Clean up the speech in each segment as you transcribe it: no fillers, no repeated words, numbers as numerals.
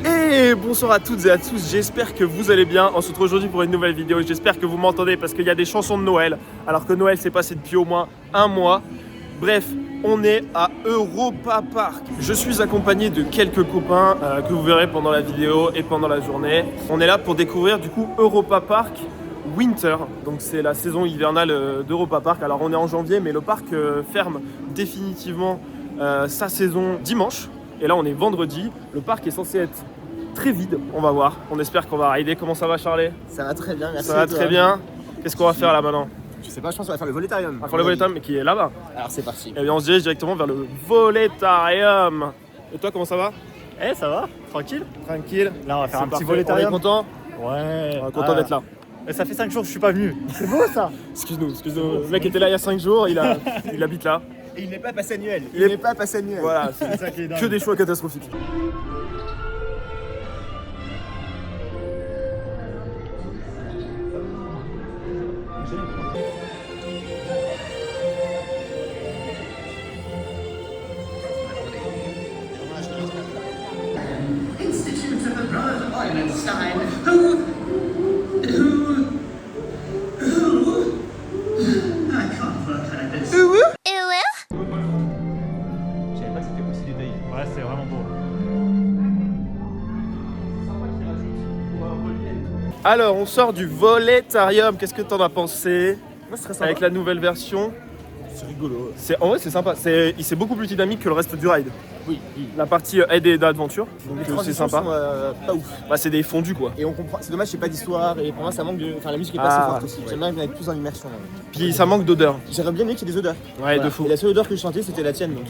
Et bonsoir à toutes et à tous, j'espère que vous allez bien. On se retrouve aujourd'hui pour une nouvelle vidéo. J'espère que vous m'entendez parce qu'il y a des chansons de Noël, alors que Noël s'est passé depuis au moins un mois. Bref, on est à Europa Park. Je suis accompagné de quelques copains que vous verrez pendant la vidéo et pendant la journée. On est là pour découvrir du coup Europa Park Winter, donc c'est la saison hivernale d'Europa Park. Alors on est en janvier, mais le parc ferme définitivement sa saison dimanche. Et là on est vendredi, le parc est censé être très vide, on va voir. On espère qu'on va rider. Comment ça va Charlie? Ça va très bien, merci. Ça va très bien. Qu'est-ce qu'on va faire là maintenant? Je sais pas, je pense qu'on va faire le volétarium. On va faire le volétarium, mais qui est là-bas. Alors c'est parti. Et bien on se dirige directement vers le volétarium. Et toi comment ça va? Eh ça va, tranquille. Tranquille. Là on va faire C'est un petit parfait. volétarium. On est content? Ouais. On est content d'être là. Et ça fait 5 jours que je suis pas venu. C'est beau ça. Excuse-nous. Le mec était là il y a 5 jours, il habite là. Et il n'est pas passé annuel. Il est- n'est pas passé annuel. Voilà, C'est ça qui est dingue. que des choix catastrophiques. Institutes of the Brothers of Eulenstein, I can't work like this. Je savais pas que c'était aussi détaillé. Ouais, c'est vraiment beau. Alors, on sort du volétarium. Qu'est-ce que t'en as pensé? Moi c'est très sympa. Avec la nouvelle version? C'est rigolo. En vrai, c'est sympa. C'est beaucoup plus dynamique que le reste du ride. Oui. La partie aide et d'aventure. Donc, Les c'est transitions sympa. sont pas ouf. Bah, c'est des fondus quoi. Et on comprend. C'est dommage, c'est pas d'histoire. Et pour moi, ça manque de. Enfin, la musique est pas assez forte aussi. ouais. J'aimerais bien être plus en immersion. Puis ça manque d'odeur. J'aurais bien aimé qu'il y ait des odeurs. Ouais, de fou. Et la seule odeur que je sentais, c'était la tienne. Donc.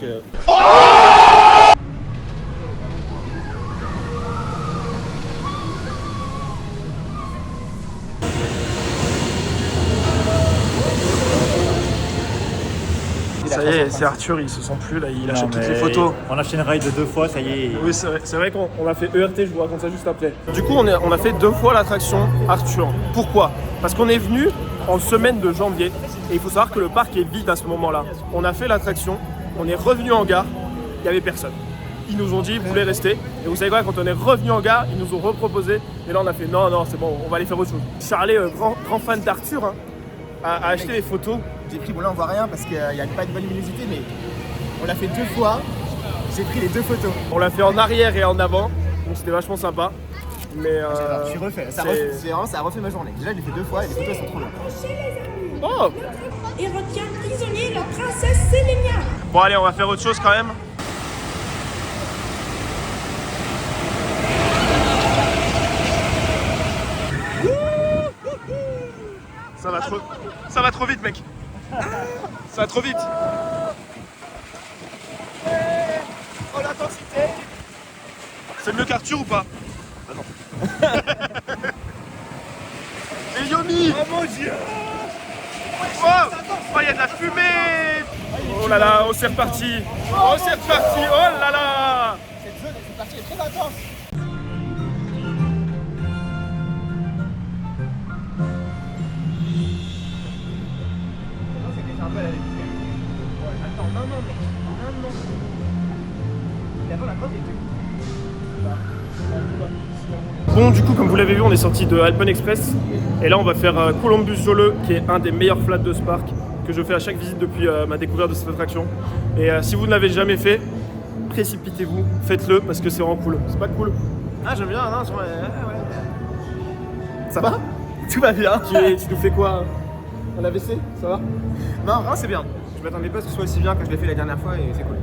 Ça y est, c'est Arthur, il se sent plus là, il achète Non, toutes mais les photos. On a fait une ride 2 fois, ça y est. Oui, c'est vrai qu'on a fait ERT, je vous raconte ça juste après. Du coup, on a fait 2 fois l'attraction Arthur. Pourquoi? Parce qu'on est venu en semaine de janvier et il faut savoir que le parc est vide à ce moment-là. On a fait l'attraction, on est revenu en gare, il n'y avait personne. Ils nous ont dit, vous voulez rester? Et vous savez quoi, quand on est revenu en gare, ils nous ont reproposé. Et là, on a fait, non, c'est bon, on va aller faire autre chose. Charlie, grand fan d'Arthur, hein, a acheté les photos. J'ai pris, bon là on voit rien parce qu'il n'y a pas de bonne luminosité, mais on l'a fait 2 fois. J'ai pris les 2 photos. On l'a fait en arrière et en avant, donc c'était vachement sympa. Mais Je suis refait. Ça a refait ma journée. Déjà, je l'ai fait 2 fois et les photos sont trop bien. Oh! Et retient prisonnier la princesse Sélénia. Bon allez, on va faire autre chose quand même. Ça va trop vite mec. Ça va trop vite. Oh l'intensité. C'est mieux qu'Arthur ou pas? Ah non. Et Yomi. Oh mon dieu. Oh, il y a de la fumée. Oh là là, oh c'est reparti. Oh c'est reparti. Oh là là. Cette partie est très intense. Attends, non. Il a pas la grotte Bon du coup comme vous l'avez vu on est sorti de Alpen Express et là on va faire Columbus Jole qui est un des meilleurs flats de ce parc que je fais à chaque visite depuis ma découverte de cette attraction. Et si vous ne l'avez jamais fait, précipitez-vous, faites-le parce que c'est vraiment cool. C'est pas cool? Ah, j'aime bien, non, ouais. Ça va? Tout va bien. Tu nous fais quoi? Un AVC? Ça va? Non, vraiment, c'est bien. Je m'attendais pas à ce que ce soit aussi bien que je l'ai fait la dernière fois et c'est cool.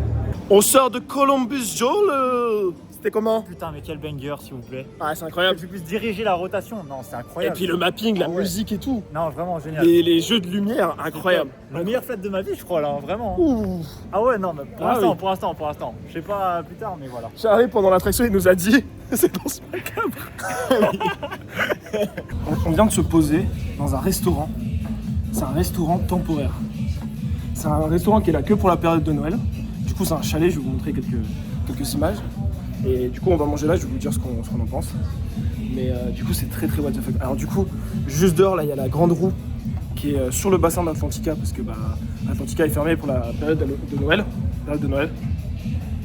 On sort de Columbus Jole. C'était comment? Putain, mais quel banger s'il vous plaît. Ah c'est incroyable. Que tu puisses diriger la rotation. Non, c'est Et incroyable. puis le mapping, la Ah ouais. musique et tout. Non, vraiment génial. Les jeux de lumière, incroyable. Le meilleur flat de ma vie, je crois, là, vraiment. Ouh. Ah ouais, non, mais pour Ah l'instant, oui. pour l'instant. Je sais pas plus tard, mais voilà. Charlie pendant l'attraction il nous a dit c'est dans ce macabre. On vient de se poser dans un restaurant. C'est un restaurant temporaire. C'est un restaurant qui est là que pour la période de Noël. Du coup c'est un chalet, je vais vous montrer quelques images. Et du coup on va manger là, je vais vous dire ce qu'on en pense. Mais du coup c'est très what the fuck. Alors du coup, juste dehors là il y a la grande roue qui est sur le bassin d'Atlantica parce que Atlantica est fermé pour la période de Noël.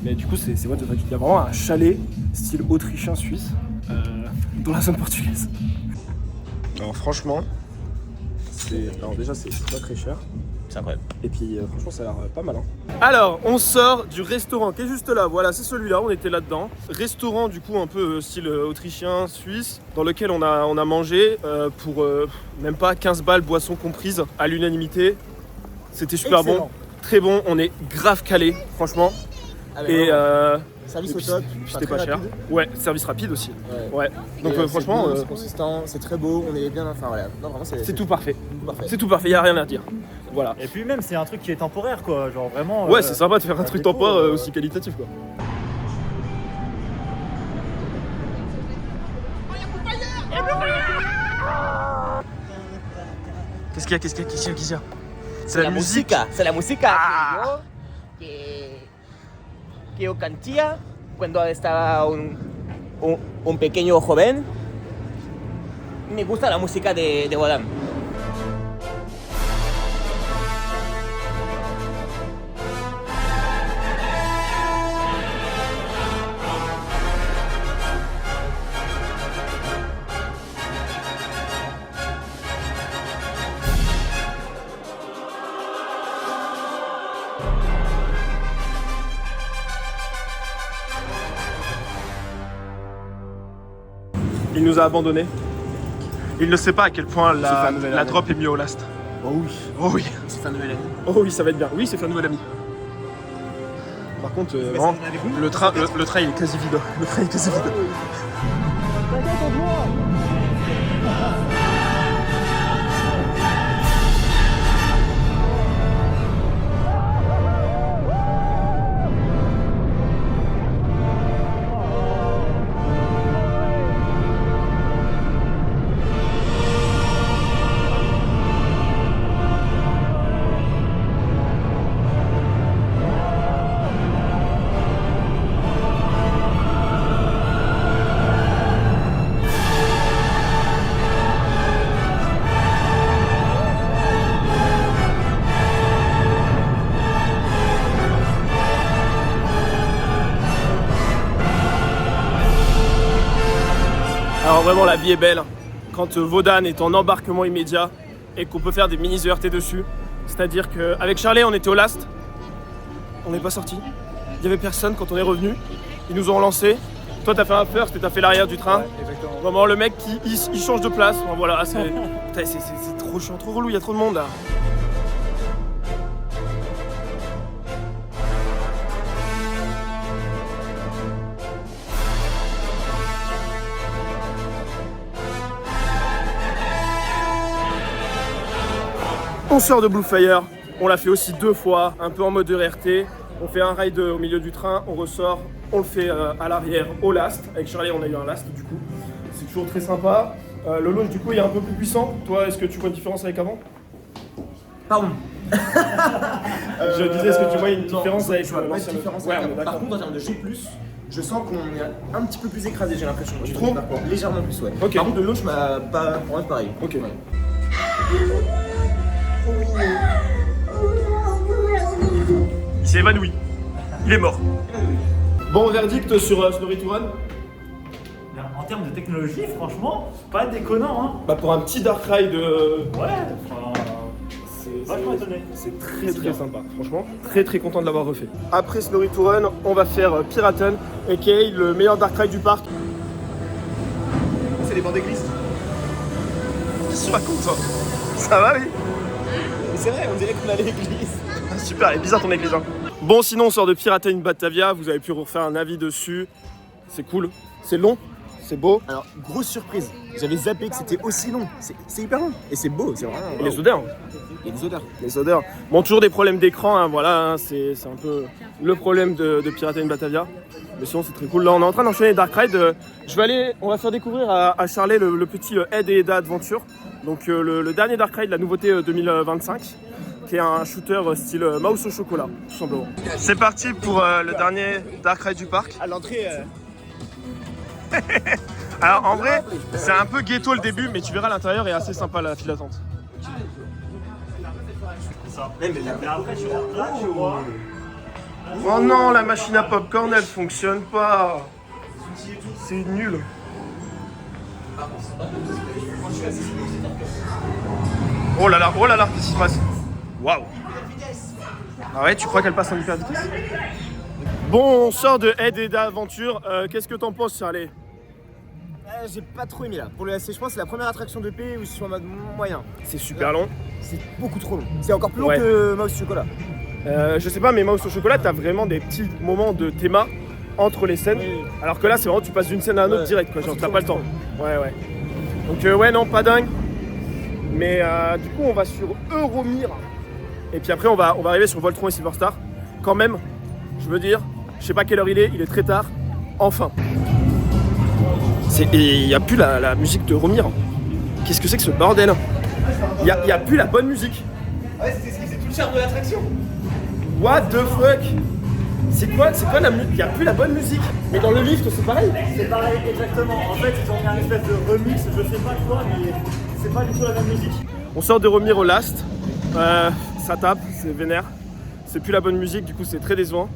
Mais du coup, c'est what the fuck. Il y a vraiment un chalet style autrichien-suisse dans la zone portugaise. Alors franchement, déjà c'est pas très cher. C'est incroyable. Et puis franchement ça a l'air pas mal. Alors on sort du restaurant qui est juste là, voilà c'est celui-là, on était là-dedans. Restaurant du coup un peu style autrichien, suisse, dans lequel on a mangé pour même pas 15 balles, boissons comprises, à l'unanimité. C'était super Excellent. bon, très bon, on est grave calé franchement. Et service et au puis, top, c'était très pas cher. rapide. Ouais, service rapide aussi. Ouais. Ouais. Donc Et, franchement, c'est consistant, c'est très beau, on est bien. Enfin voilà, non, vraiment c'est tout parfait. parfait. C'est tout parfait, y a rien à dire. Voilà. Et puis même, c'est un truc qui est temporaire, quoi. Genre vraiment. Ouais, c'est sympa de faire un un truc dépôt, temporaire aussi qualitatif quoi. Qu'est-ce qu'il y a C'est la musique. C'est la música que yo cantía cuando estaba un pequeño joven. Me gusta la música de Bodam. Il nous a abandonnés. Il ne sait pas à quel point C'est la fin nouvelle année. drop est mieux au last. Oh oui, Oh oui, c'est fin de nouvelle année. oh oui, ça va être bien. Oui, c'est fait un nouvel ami. Par contre, vraiment, le train il est quasi vide. Le train est quasi vide. Alors vraiment la vie est belle quand Wodan est en embarquement immédiat et qu'on peut faire des mini ERT dessus. C'est-à-dire qu'avec Charlie on était au last, on n'est pas sorti. Il n'y avait personne quand on est revenu. Ils nous ont relancé. Toi t'as fait un first et t'as fait l'arrière du train. Ouais, exactement. Vraiment le mec il change de place. Enfin, voilà, c'est trop chiant, trop relou, il y a trop de monde là. On sort de Bluefire, on l'a fait aussi 2 fois, un peu en mode ERT. On fait un ride au milieu du train, on ressort, on le fait à l'arrière au last. Avec Charlie, on a eu un last du coup. C'est toujours très sympa. Le launch du coup il est un peu plus puissant. Toi, est-ce que tu vois une différence avec avant? Pardon. Je disais, est-ce que tu vois une différence avec Je vois pas de l'ancienne? différence. Ouais, on est Par d'accord. contre, en termes de G+, je sens qu'on est un petit peu plus écrasé, j'ai l'impression. Tu trouves? Légèrement plus, ouais. Ok. Par contre, le launch m'a pas. Pour moi, c'est pareil. Ok. Ouais. Il s'est évanoui. Il est mort. Bon verdict sur Snorri Touran. Mais en termes de technologie, franchement, pas déconnant, hein. Bah pour un petit dark ride, Ouais, enfin, vachement étonné. c'est très sympa. Franchement, très content de l'avoir refait. Après Snorri Touran, on va faire Piraten, aka le meilleur dark ride du parc. C'est les bancs d'église. Qu'est-ce que tu racontes toi? Ça va oui? Mais c'est vrai, on dirait qu'on allait à l'église. Ah, super, elle est bizarre ton église. Hein. Bon sinon on sort de Piraten Batavia, vous avez pu refaire un avis dessus. C'est cool, c'est long, c'est beau. Alors, grosse surprise. J'avais zappé que c'était aussi long. C'est hyper long. Et c'est beau, c'est vraiment. Et les odeurs. Il y a des odeurs. Les odeurs. Bon, toujours des problèmes d'écran, hein, voilà, hein, c'est un peu le problème de Piraten Batavia. Mais sinon, c'est très cool. Là, on est en train d'enchaîner Dark Ride. On va faire découvrir à Charlet le petit Ed et Eda Adventure. Donc, le dernier Dark Ride, la nouveauté 2025, qui est un shooter style mouse au chocolat, tout simplement. C'est parti pour le dernier Dark Ride du parc. À l'entrée. Alors, en vrai, c'est un peu ghetto le début, mais tu verras l'intérieur est assez sympa la file d'attente. Mais après, tu rentres là, tu vois. Oh non, la machine à popcorn, elle fonctionne pas. C'est nul. Oh là là, qu'est-ce qui se passe? Waouh. Ah ouais, tu crois qu'elle passe en hyper vitesse? Bon, on sort de aide et d'aventure. Qu'est-ce que t'en penses, Charlie? J'ai pas trop aimé là. Pour le je pense que c'est la première attraction de paix où je suis en mode moyen. C'est super long. C'est beaucoup trop long. C'est encore plus long Ouais. que Mouse Chocolat. Je sais pas, mais Mouse au chocolat, t'as vraiment des petits moments de théma entre les scènes. Oui. Alors que là, c'est vraiment, tu passes d'une scène à une autre Ouais. direct, quoi. Genre, C'est t'as trop pas le temps. Ouais. Donc, ouais, non, pas dingue. Mais du coup, on va sur Euromir. Et puis après, on va arriver sur Voltron et Silverstar. Quand même, je veux dire, je sais pas quelle heure il est très tard. Enfin. Il n'y a plus la musique de Euromir. Qu'est-ce que c'est que ce bordel? Il y a plus la bonne musique. Ouais, c'est tout le charme de l'attraction. What the fuck? C'est quoi la musique? Il n'y a plus la bonne musique. Mais dans le lift, c'est pareil. C'est pareil, exactement. En fait, ils ont mis un espèce de remix, je sais pas quoi, mais c'est pas du tout la même musique. On sort de Euromir au last. Ça tape, c'est vénère. C'est plus la bonne musique, du coup c'est très décevant.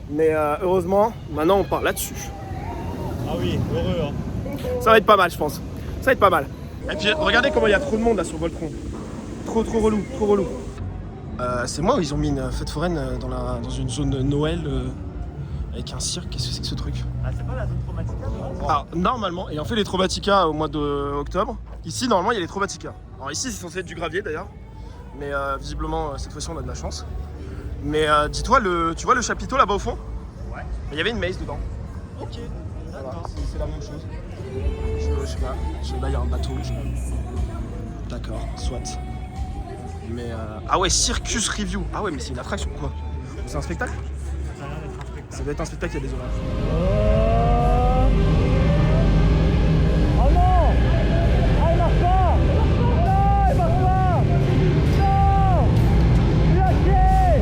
Mais heureusement, maintenant on part là-dessus. Ah oui, heureux, hein. Ça va être pas mal, je pense. Ça va être pas mal. Et puis regardez comment il y a trop de monde là sur Voltron. Trop relou, trop relou. C'est moi où ils ont mis une fête foraine dans une zone de Noël avec un cirque. Qu'est-ce que c'est que ce truc? Ah, c'est pas la zone traumatica, non? Alors normalement, et on fait les Trovatica au mois d'octobre. Ici normalement il y a les Trovatica. Alors ici c'est censé être du gravier d'ailleurs. Mais visiblement cette fois-ci on a de la chance. Mais dis-toi, tu vois le chapiteau là-bas au fond? Ouais. Il y avait une maze dedans. Ok. Voilà, c'est la même chose. Je sais pas, là il y a un bateau. D'accord, soit. Mais ah ouais, Circus Review. Ah ouais, mais c'est une attraction quoi. C'est un spectacle? Ça a l'air d'être un spectacle. Ça doit être un spectacle, il y a des orages. Oh non! Ah, il marche pas! Non, il marche pas! Non! Lâchez!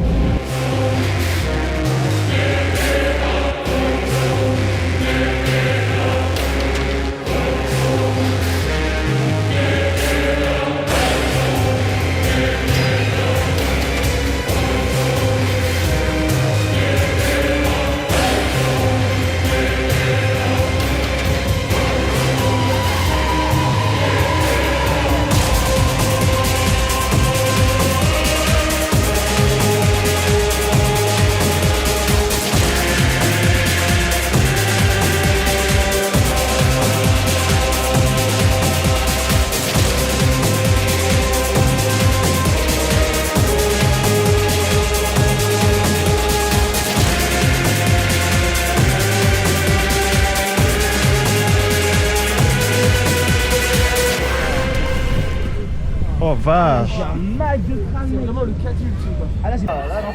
Oh vache! C'est vraiment le caddie ultime quoi. Ah là, non,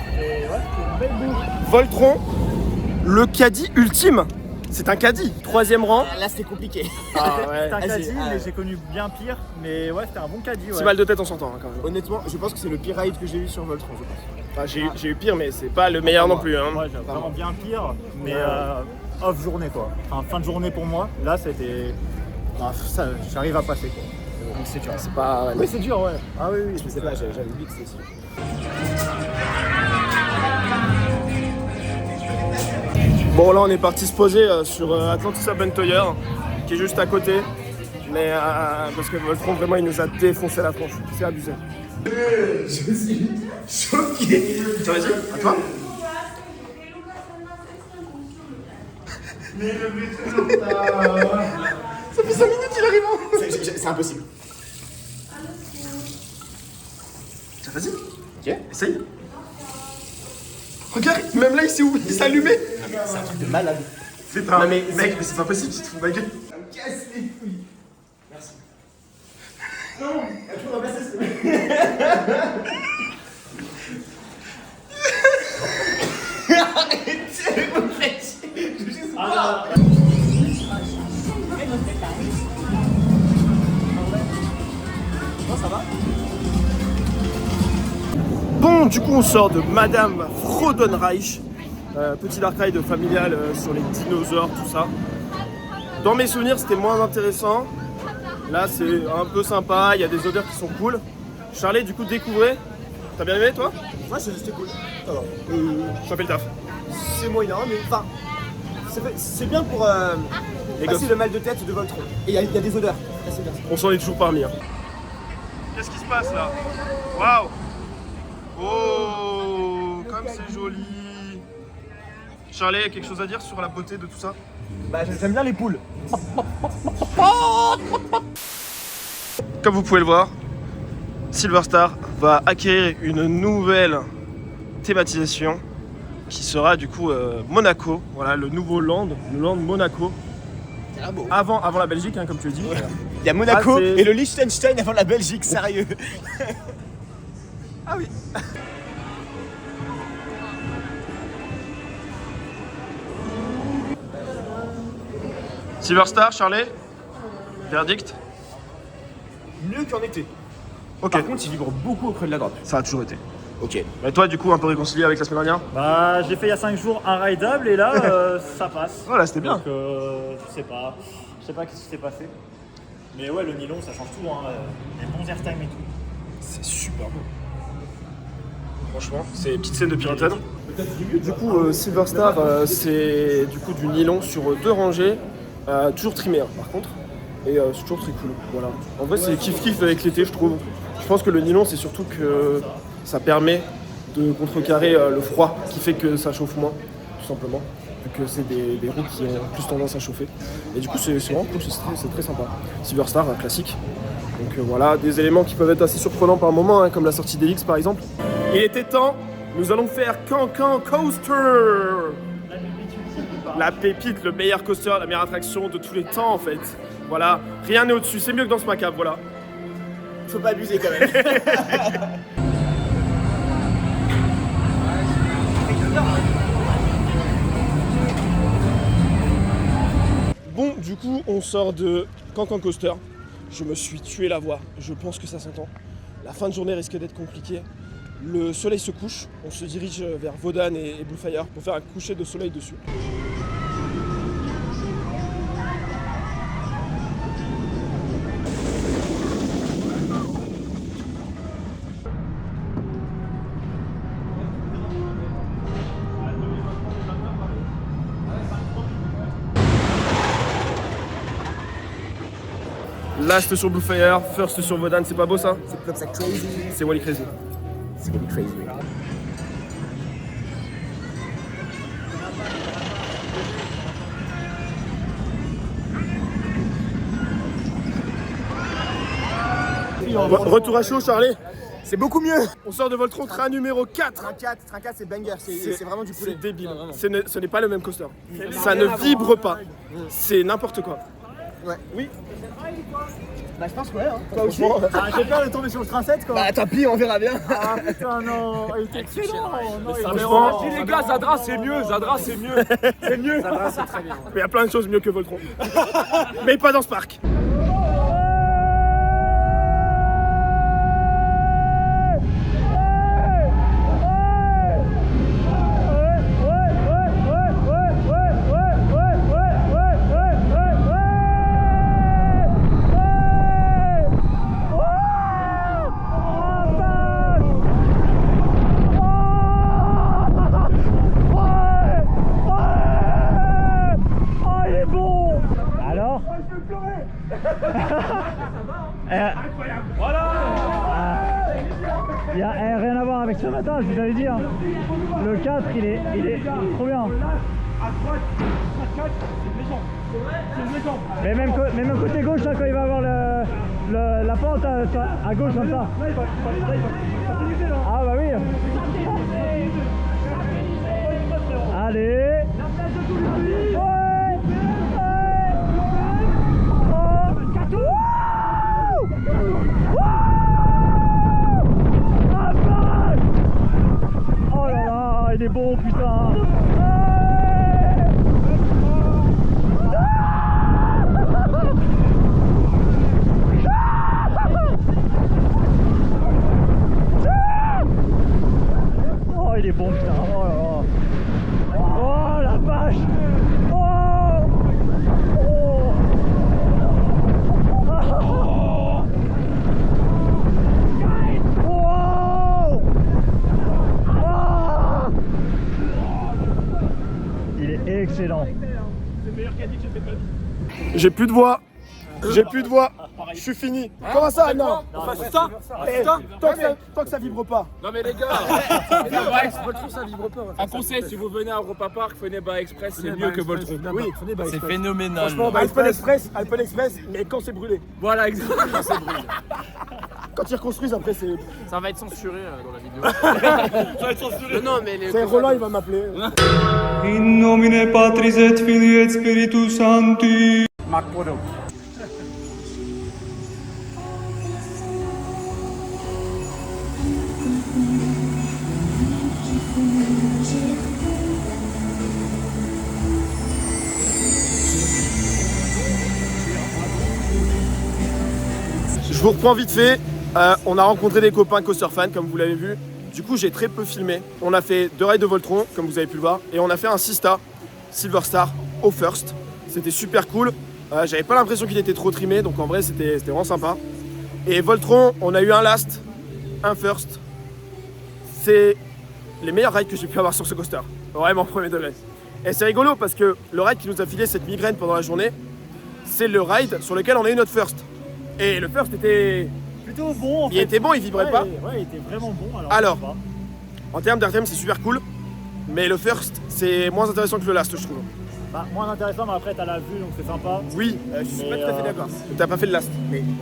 c'était une belle boucle. Voltron, le caddie ultime. C'est un caddie. 3e rang. Là c'était compliqué. Ah C'est ouais. un caddie, Ah, mais ouais. j'ai connu bien pire. Mais ouais, c'était un bon caddie. 6 Ouais. balles de tête en sortant quand même. Honnêtement, je pense que c'est le pire ride que j'ai eu sur Voltron, je pense. Enfin, j'ai eu pire, mais c'est pas le meilleur non plus. Hein. Ouais, j'ai vraiment bien pire. Mais off journée quoi. Enfin, fin de journée pour moi. Là, c'était. Ah, ça, j'arrive à passer quoi. Donc c'est dur. C'est pas. Ouais, Oui, c'est dur, ouais. Ah oui, oui. Je sais pas, j'avais oublié que c'était aussi. Bon, là on est parti se poser sur Atlantis Adventure qui est juste à côté. Mais parce que Voltron vraiment il nous a défoncé la tronche. C'est abusé. Je suis choqué. Ça vas-y, à toi. Ça fait 5 minutes il arrive. C'est impossible. Ça vas-y. Ok. Essaye. Regarde, même là il s'est allumé. C'est un truc de malade. C'est pas. Non, mais mec, mais c'est pas possible, tu te fous de ma gueule. Ça me casse les couilles. Merci. Non, tu peux remplacer ce Arrêtez, vous me faites chier. Je sais pas. Non, ça va? Bon, du coup on sort de Madame Frodenreich. Petit dark ride familial sur les dinosaures, tout ça. Dans mes souvenirs, c'était moins intéressant. Là, c'est un peu sympa, il y a des odeurs qui sont cool. Charlie, du coup, découvrez. T'as bien aimé, toi? Ouais, c'était cool. Ça va. Ça fait le taf. C'est moyen, mais enfin, c'est bien pour Les passer gosses. le mal de tête de Voltron. Et il y a des odeurs. Ça, c'est bien. On s'en est toujours parmi. Hein. Qu'est-ce qui se passe là? Waouh! Oh, comme c'est joli! Charlie, quelque chose à dire sur la beauté de tout ça? Bah, j'aime bien les poules. Comme vous pouvez le voir, Silverstar va acquérir une nouvelle thématisation qui sera du coup Monaco. Voilà, le nouveau land, le land Monaco. C'est beau. Avant la Belgique, hein, comme tu le dis. Il y a Monaco Ah, c'est- et le Liechtenstein avant la Belgique, sérieux. Ah oui. Silverstar, Charlie, verdict. Mieux qu'en été. Ok. Par contre, il vibre beaucoup auprès de la grotte. Ça a toujours été. Ok. Mais toi, du coup, un peu réconcilié avec la semaine dernière? Bah, j'ai fait il y a 5 jours un rideable et là, ça passe. Voilà, c'était bien. Donc, je sais pas ce qui s'est passé. Mais ouais, le nylon, ça change tout, hein. Les bons airtime et tout. C'est super beau. Franchement, c'est une petite scène de piraten. Du coup, Silverstar, c'est du coup du nylon sur 2 rangées, toujours trimé hein, par contre. Et c'est toujours très cool. Voilà. En vrai, c'est kiff-kiff avec l'été, je trouve. Je pense que le nylon, c'est surtout que ça permet de contrecarrer le froid qui fait que ça chauffe moins, tout simplement. Vu que c'est des roues qui ont plus tendance à chauffer. Et du coup, c'est vraiment cool, c'est très sympa. Silverstar, classique. Donc voilà, des éléments qui peuvent être assez surprenants par moment, hein, comme la sortie d'Elix par exemple. Il était temps, nous allons faire Cancan Coaster. La pépite, le meilleur coaster, la meilleure attraction de tous les temps en fait. Voilà, rien n'est au-dessus, c'est mieux que dans ce macabre, voilà. Faut pas abuser quand même. Bon, du coup, on sort de Cancan Coaster. Je me suis tué la voix, je pense que ça s'entend. La fin de journée risque d'être compliquée. Le soleil se couche, on se dirige vers Wodan et Bluefire pour faire un coucher de soleil dessus. Last sur Bluefire, first sur Wodan, c'est pas beau ça? C'est comme ça crazy. C'est Wally Crazy. C'est comme crazy. Retour à chaud, Charlie. C'est beaucoup mieux. On sort de Voltron, train numéro 4. Train 4, c'est banger. C'est vraiment du poulet. C'est débile. Ce n'est pas le même coaster. Ça ne vibre pas. C'est n'importe quoi. Ouais. Oui. Bah, je pense que ouais. Hein. Toi aussi. Franchement, Ah, j'ai peur de tomber sur le train 7 quoi. Bah, tant pis, on verra bien. Ah putain, non, il était excellent. Non, il était franchement, excellent. les gars, Zadra c'est mieux. Zadra c'est mieux. C'est mieux. Zadra c'est très bien. Mais il y a plein de choses mieux que Voltron. Mais pas dans ce parc. Il y a rien à voir avec ce matin, je vous avais dit. Hein. Le 4, il est trop bien. Mais même côté gauche, là, quand il va avoir la pente à gauche comme ça. Ah bah oui. Allez. Oh là là, il est bon, putain. Oh, il est bon, putain. Oh là là. Oh la vache. Oh. Oh. Oh. excellent. J'ai plus de voix. J'ai plus de voix. Je suis fini. Comment ça? Non. Eh, tant que ça vibre pas. Non mais les gars, ça vibre pas. Un conseil, si vous venez à Europa Park, venez Bar Express, c'est mieux que Voltron. Oui, C'est phénoménal. franchement, Alpen Express, mais quand c'est brûlé. Voilà, exactement, c'est brûlé. Quand ils reconstruisent, après c'est. Ça va être censuré dans la vidéo. Non mais les... C'est Roland, il va m'appeler. In nomine Patris et Filii et Spiritus Sancti. Je vous reprends vite fait. On a rencontré des copains coaster fans, comme vous l'avez vu. Du coup, j'ai très peu filmé. On a fait 2 rides de Voltron, comme vous avez pu le voir, et on a fait un Sista Silver Star au first. C'était super cool. J'avais pas l'impression qu'il était trop trimé, donc en vrai, c'était vraiment sympa. Et Voltron, on a eu un last, un first. C'est les meilleurs rides que j'ai pu avoir sur ce coaster. Vraiment, premier degré. Et c'est rigolo parce que le ride qui nous a filé cette migraine pendant la journée, c'est le ride sur lequel on a eu notre first. Et le first était Plutôt bon en fait. Il était bon, il vibrait pas. Ouais, il était vraiment bon. Alors, en termes d'RTM, c'est super cool. Mais le first, c'est moins intéressant que le last, je trouve. Bah, moins intéressant, mais après t'as la vue donc c'est sympa. Oui, Je suis Mais, pas tout à fait d'accord. t'as pas fait le last.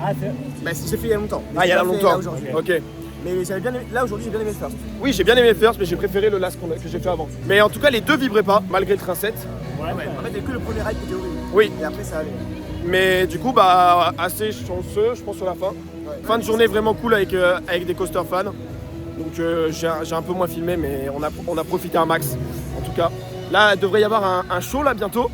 Ah, c'est... Bah, j'ai fait il y a longtemps. Mais Ah, il y a j'ai pas fait longtemps. là aujourd'hui. Ok. Mais j'avais bien aimé, là aujourd'hui j'ai bien aimé le first. Oui, j'ai bien aimé le first, mais j'ai préféré le last que j'ai fait avant. Mais en tout cas, les deux vibraient pas, malgré le train 7. Ouais, En fait, il y a que le premier ride qui était horrible. Oui, Et après ça allait. mais du coup, bah, assez chanceux, je pense, sur la fin. Fin de journée vraiment cool avec des coaster fans. Donc j'ai un peu moins filmé, mais on a profité un max. En tout cas, là, il devrait y avoir un show là bientôt.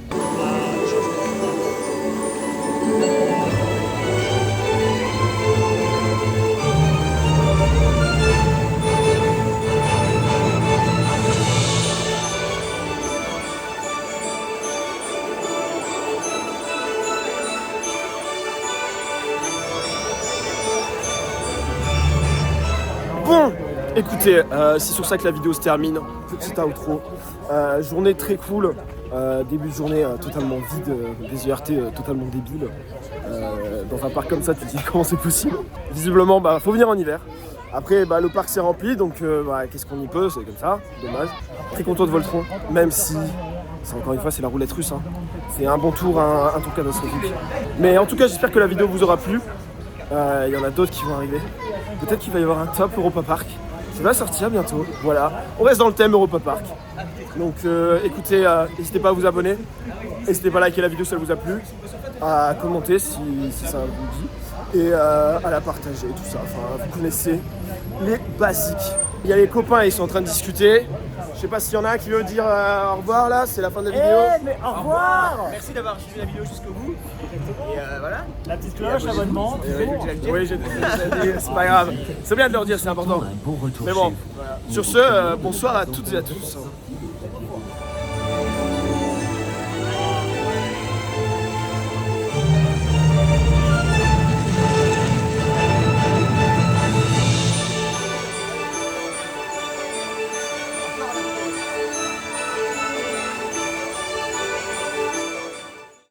Bon, écoutez, c'est sur ça que la vidéo se termine. Petit outro. Journée très cool. Début de journée totalement vide, des ERT totalement débiles. Dans un parc comme ça, tu te dis comment c'est possible. Visiblement, bah, faut venir en hiver. Après, bah, le parc s'est rempli, donc bah, qu'est-ce qu'on y peut, c'est comme ça, dommage. Très content de Voltron, même si, encore une fois, c'est la roulette russe. Hein. C'est un bon tour, un tour catastrophique. Mais en tout cas, j'espère que la vidéo vous aura plu. Il y en a d'autres qui vont arriver. Peut-être qu'il va y avoir un top Europa Park qui va sortir bientôt. Voilà, on reste dans le thème Europa Park. Donc écoutez, n'hésitez pas à vous abonner. N'hésitez pas à liker la vidéo si elle vous a plu. À commenter si ça vous dit. Et à la partager, tout ça. Enfin, vous connaissez les basiques. Il y a les copains, ils sont en train de discuter. Je sais pas s'il y en a un qui veut dire au revoir là, c'est la fin de la vidéo. mais au revoir. Merci d'avoir suivi la vidéo jusqu'au bout. Et voilà. La petite cloche, l'abonnement. Oui, j'ai dit, c'est pas grave. C'est bien de leur dire, c'est important. Mais bon, sur ce, bonsoir à toutes et à tous.